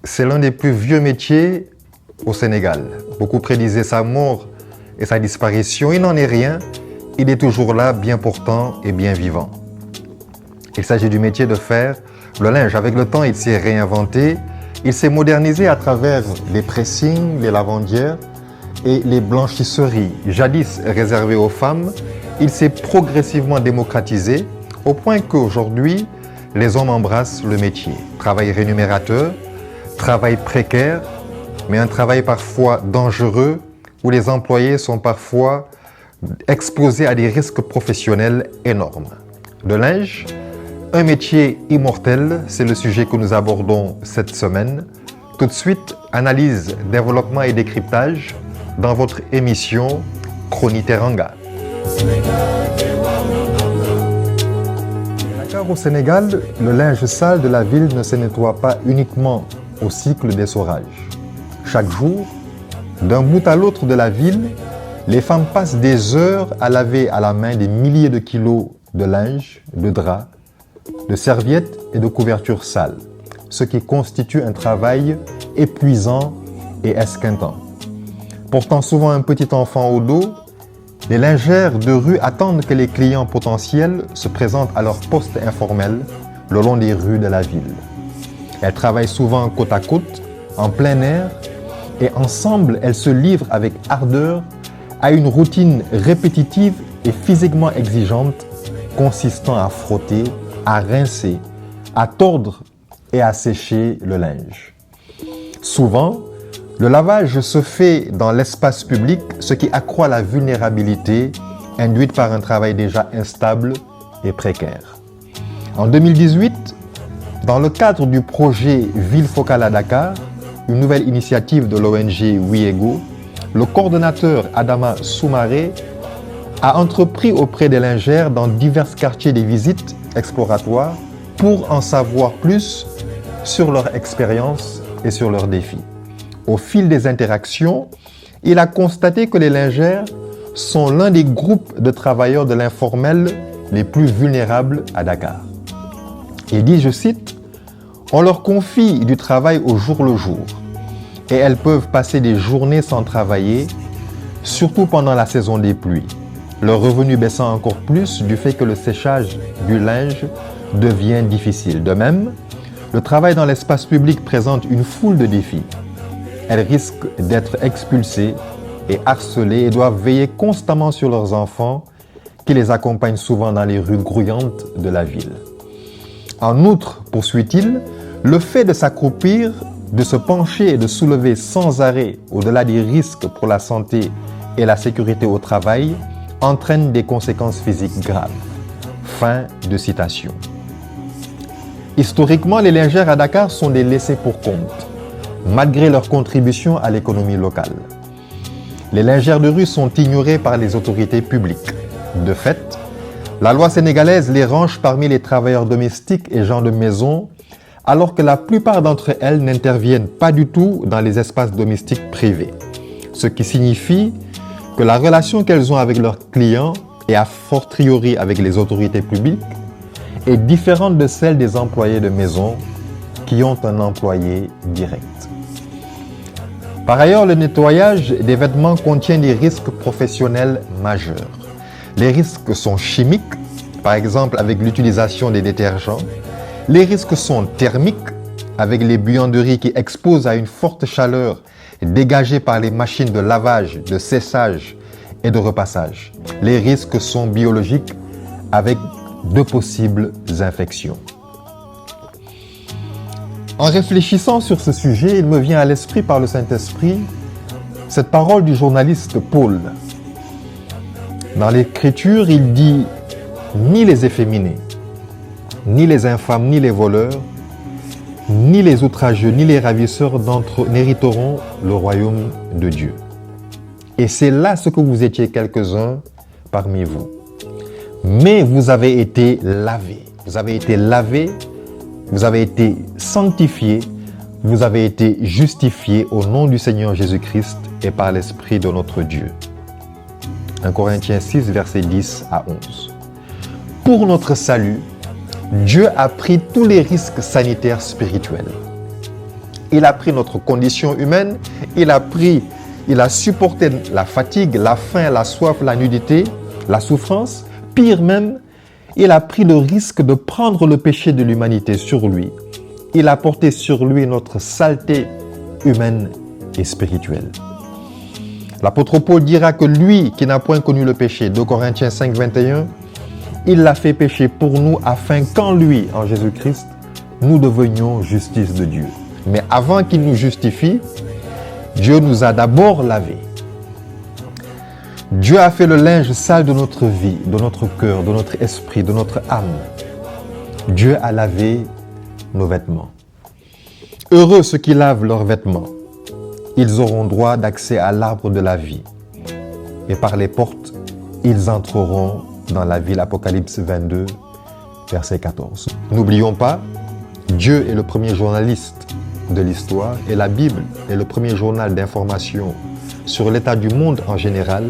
c'est l'un des plus vieux métiers au Sénégal. Beaucoup prédisaient sa mort et sa disparition. Il n'en est rien. Il est toujours là, bien portant et bien vivant. Il s'agit du métier de faire le linge. Avec le temps, il s'est réinventé. Il s'est modernisé à travers les pressings, les lavandières et les blanchisseries. Jadis réservé aux femmes, il s'est progressivement démocratisé au point qu'aujourd'hui, les hommes embrassent le métier. Travail rémunérateur, travail précaire, mais un travail parfois dangereux où les employés sont parfois exposés à des risques professionnels énormes. Le linge, un métier immortel, c'est le sujet que nous abordons cette semaine. Tout de suite, analyse, développement et décryptage dans votre émission Chroniteranga. Au Sénégal, le linge sale de la ville ne se nettoie pas uniquement au cycle d'essorage. Chaque jour, d'un bout à l'autre de la ville, les femmes passent des heures à laver à la main des milliers de kilos de linge, de draps, de serviettes et de couvertures sales, ce qui constitue un travail épuisant et esquintant. Portant souvent un petit enfant au dos, les lingères de rue attendent que les clients potentiels se présentent à leur poste informel le long des rues de la ville. Elles travaillent souvent côte à côte, en plein air, et ensemble, elles se livrent avec ardeur à une routine répétitive et physiquement exigeante consistant à frotter, à rincer, à tordre et à sécher le linge. Souvent, le lavage se fait dans l'espace public, ce qui accroît la vulnérabilité induite par un travail déjà instable et précaire. En 2018, dans le cadre du projet Ville Focale à Dakar, une nouvelle initiative de l'ONG Wiego, le coordonnateur Adama Soumaré a entrepris auprès des lingères dans divers quartiers des visites exploratoires pour en savoir plus sur leur expérience et sur leurs défis. Au fil des interactions, il a constaté que les lingères sont l'un des groupes de travailleurs de l'informel les plus vulnérables à Dakar. Il dit, je cite, « On leur confie du travail au jour le jour et elles peuvent passer des journées sans travailler, surtout pendant la saison des pluies, leur revenu baissant encore plus du fait que le séchage du linge devient difficile. De même, le travail dans l'espace public présente une foule de défis. Elles risquent d'être expulsées et harcelées et doivent veiller constamment sur leurs enfants qui les accompagnent souvent dans les rues grouillantes de la ville. En outre, poursuit-il, le fait de s'accroupir, de se pencher et de soulever sans arrêt au-delà des risques pour la santé et la sécurité au travail entraîne des conséquences physiques graves. » Fin de citation. Historiquement, les lingères à Dakar sont des laissés pour compte, malgré leur contribution à l'économie locale. Les lingères de rue sont ignorées par les autorités publiques. De fait, la loi sénégalaise les range parmi les travailleurs domestiques et gens de maison, alors que la plupart d'entre elles n'interviennent pas du tout dans les espaces domestiques privés. Ce qui signifie que la relation qu'elles ont avec leurs clients et a fortiori avec les autorités publiques est différente de celle des employés de maison qui ont un employé direct. Par ailleurs, le nettoyage des vêtements contient des risques professionnels majeurs. Les risques sont chimiques, par exemple avec l'utilisation des détergents. Les risques sont thermiques, avec les buanderies qui exposent à une forte chaleur dégagée par les machines de lavage, de séchage et de repassage. Les risques sont biologiques, avec de possibles infections. En réfléchissant sur ce sujet, il me vient à l'esprit par le Saint-Esprit cette parole du journaliste Paul. Dans l'Écriture, il dit « Ni les efféminés, ni les infâmes, ni les voleurs, ni les outrageux, ni les ravisseurs n'hériteront le royaume de Dieu. » Et c'est là ce que vous étiez quelques-uns parmi vous. Mais vous avez été lavés. Vous avez été lavés, vous avez été sanctifiés, vous avez été justifiés au nom du Seigneur Jésus-Christ et par l'Esprit de notre Dieu. 1 Corinthiens 6, versets 10 à 11. Pour notre salut, Dieu a pris tous les risques sanitaires spirituels. Il a pris notre condition humaine, il a supporté la fatigue, la faim, la soif, la nudité, la souffrance. Pire même, il a pris le risque de prendre le péché de l'humanité sur lui. Il a porté sur lui notre saleté humaine et spirituelle. L'apôtre Paul dira que lui qui n'a point connu le péché, 2 Corinthiens 5, 21, il l'a fait pécher pour nous afin qu'en lui, en Jésus-Christ, nous devenions justice de Dieu. Mais avant qu'il nous justifie, Dieu nous a d'abord lavés. Dieu a fait le linge sale de notre vie, de notre cœur, de notre esprit, de notre âme. Dieu a lavé nos vêtements. Heureux ceux qui lavent leurs vêtements. Ils auront droit d'accès à l'arbre de la vie. Et par les portes, ils entreront dans la ville. Apocalypse 22, verset 14. N'oublions pas, Dieu est le premier journaliste de l'histoire et la Bible est le premier journal d'information sur l'état du monde en général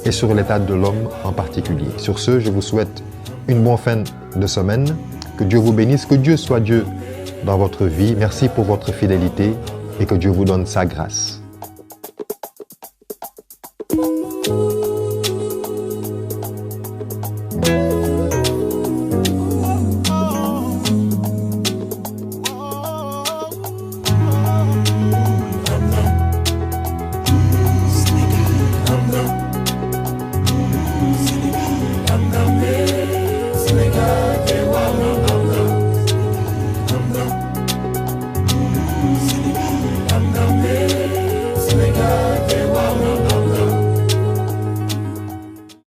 et sur l'état de l'homme en particulier. Sur ce, je vous souhaite une bonne fin de semaine. Que Dieu vous bénisse, que Dieu soit Dieu dans votre vie. Merci pour votre fidélité et que Dieu vous donne sa grâce.